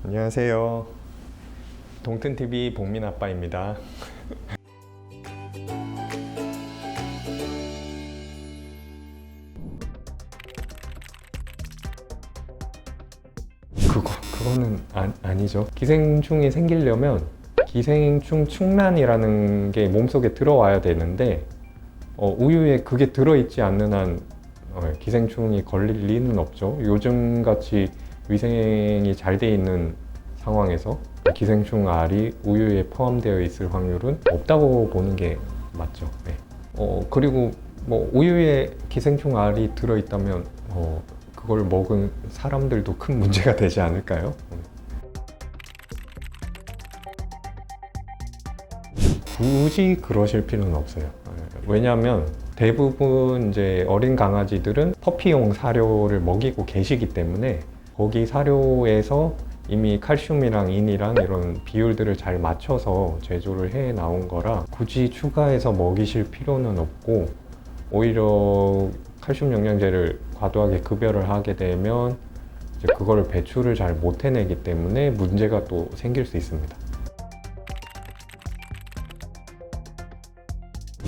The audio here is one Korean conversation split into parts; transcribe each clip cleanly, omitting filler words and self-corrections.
안녕하세요. 동튼TV 복민 아빠입니다. 그거는 아니죠. 기생충이 생기려면 기생충 충란이라는 게 몸속에 들어와야 되는데 우유에 그게 들어있지 않는 한 기생충이 걸릴 리는 없죠. 요즘같이 위생이 잘 돼 있는 상황에서 기생충 알이 우유에 포함되어 있을 확률은 없다고 보는 게 맞죠. 네. 그리고 뭐 우유에 기생충 알이 들어있다면 그걸 먹은 사람들도 큰 문제가 되지 않을까요? 굳이 그러실 필요는 없어요. 왜냐하면 대부분 이제 어린 강아지들은 퍼피용 사료를 먹이고 계시기 때문에 거기 사료에서 이미 칼슘이랑 인이랑 이런 비율들을 잘 맞춰서 제조를 해 나온 거라 굳이 추가해서 먹이실 필요는 없고, 오히려 칼슘 영양제를 과도하게 급여를 하게 되면 이제 그거를 배출을 잘 못 해내기 때문에 문제가 또 생길 수 있습니다.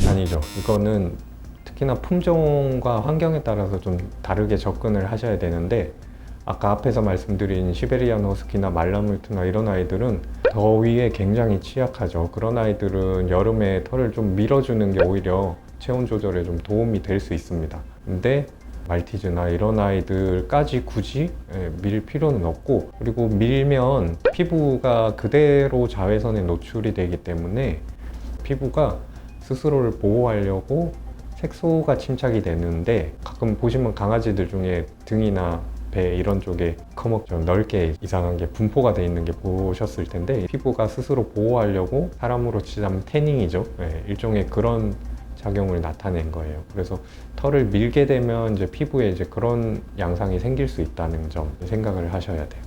아니죠. 이거는 특히나 품종과 환경에 따라서 좀 다르게 접근을 하셔야 되는데, 아까 앞에서 말씀드린 시베리안 허스키나 말라무트나 이런 아이들은 더위에 굉장히 취약하죠. 그런 아이들은 여름에 털을 좀 밀어주는 게 오히려 체온 조절에 좀 도움이 될 수 있습니다. 근데 말티즈나 이런 아이들까지 굳이 밀 필요는 없고, 그리고 밀면 피부가 그대로 자외선에 노출이 되기 때문에 피부가 스스로를 보호하려고 색소가 침착이 되는데, 가끔 보시면 강아지들 중에 등이나 배 이런 쪽에 커먹 좀 넓게 이상한 게 분포가 돼 있는 게 보셨을 텐데, 피부가 스스로 보호하려고 사람으로 치자면 태닝이죠. 일종의 그런 작용을 나타낸 거예요. 그래서 털을 밀게 되면 이제 피부에 이제 그런 양상이 생길 수 있다는 점 생각을 하셔야 돼요.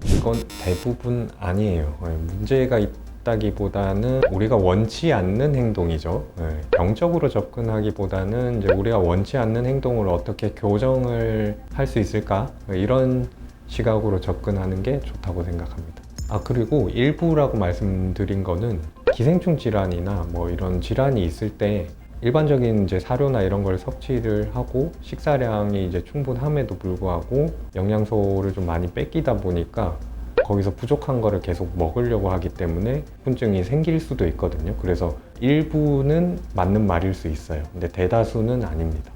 이건 대부분 아니에요. 문제가 있다기보다는 우리가 원치 않는 행동이죠. 병적으로 접근하기보다는 이제 우리가 원치 않는 행동을 어떻게 교정을 할 수 있을까, 이런 시각으로 접근하는 게 좋다고 생각합니다. 그리고 일부라고 말씀드린 거는 기생충 질환이나 뭐 이런 질환이 있을 때 일반적인 이제 사료나 이런 걸 섭취를 하고 식사량이 이제 충분함에도 불구하고 영양소를 좀 많이 뺏기다 보니까 거기서 부족한 거를 계속 먹으려고 하기 때문에 후군증이 생길 수도 있거든요. 그래서 일부는 맞는 말일 수 있어요. 근데 대다수는 아닙니다.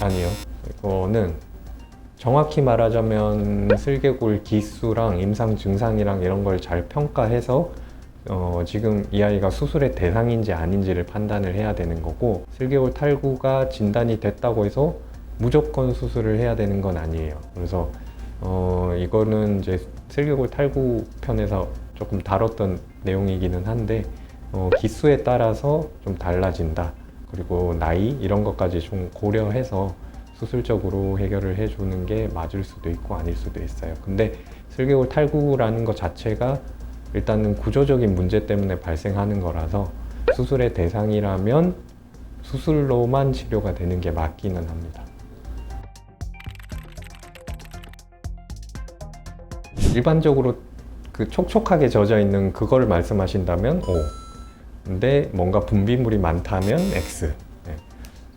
아니요. 이거는 정확히 말하자면 슬개골 기수랑 임상 증상이랑 이런 걸 잘 평가해서 지금 이 아이가 수술의 대상인지 아닌지를 판단을 해야 되는 거고, 슬개골 탈구가 진단이 됐다고 해서 무조건 수술을 해야 되는 건 아니에요. 그래서 이거는 이제 슬개골 탈구 편에서 조금 다뤘던 내용이기는 한데, 기수에 따라서 좀 달라진다. 그리고 나이 이런 것까지 좀 고려해서 수술적으로 해결을 해주는 게 맞을 수도 있고 아닐 수도 있어요. 근데 슬개골 탈구라는 것 자체가 일단은 구조적인 문제 때문에 발생하는 거라서 수술의 대상이라면 수술로만 치료가 되는 게 맞기는 합니다. 일반적으로 그 촉촉하게 젖어 있는 그걸 말씀하신다면 O, 근데 뭔가 분비물이 많다면 X.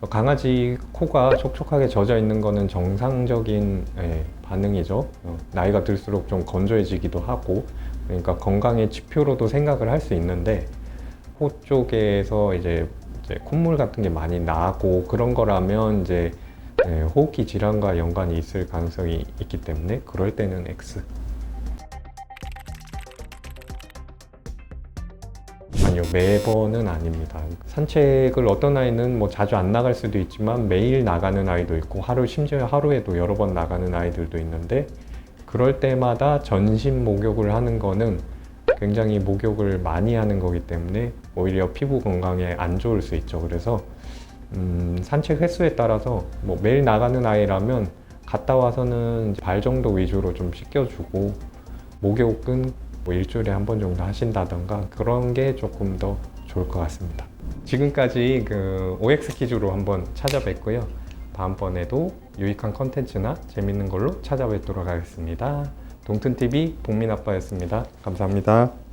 강아지 코가 촉촉하게 젖어 있는 거는 정상적인 반응이죠. 나이가 들수록 좀 건조해지기도 하고, 그러니까 건강의 지표로도 생각을 할 수 있는데, 코 쪽에서 이제 콧물 같은 게 많이 나고 그런 거라면 이제 호흡기 질환과 연관이 있을 가능성이 있기 때문에 그럴 때는 X. 아니요, 매번은 아닙니다. 산책을 어떤 아이는 뭐 자주 안 나갈 수도 있지만 매일 나가는 아이도 있고, 심지어 하루에도 여러 번 나가는 아이들도 있는데, 그럴 때마다 전신 목욕을 하는 거는 굉장히 목욕을 많이 하는 거기 때문에 오히려 피부 건강에 안 좋을 수 있죠. 그래서 산책 횟수에 따라서 뭐 매일 나가는 아이라면 갔다 와서는 발 정도 위주로 좀 씻겨주고, 목욕은 뭐 일주일에 한 번 정도 하신다던가 그런 게 조금 더 좋을 것 같습니다. 지금까지 그 OX 퀴즈로 한번 찾아뵙고요. 다음번에도 유익한 컨텐츠나 재밌는 걸로 찾아뵙도록 하겠습니다. 동튼TV 복민아빠였습니다. 감사합니다.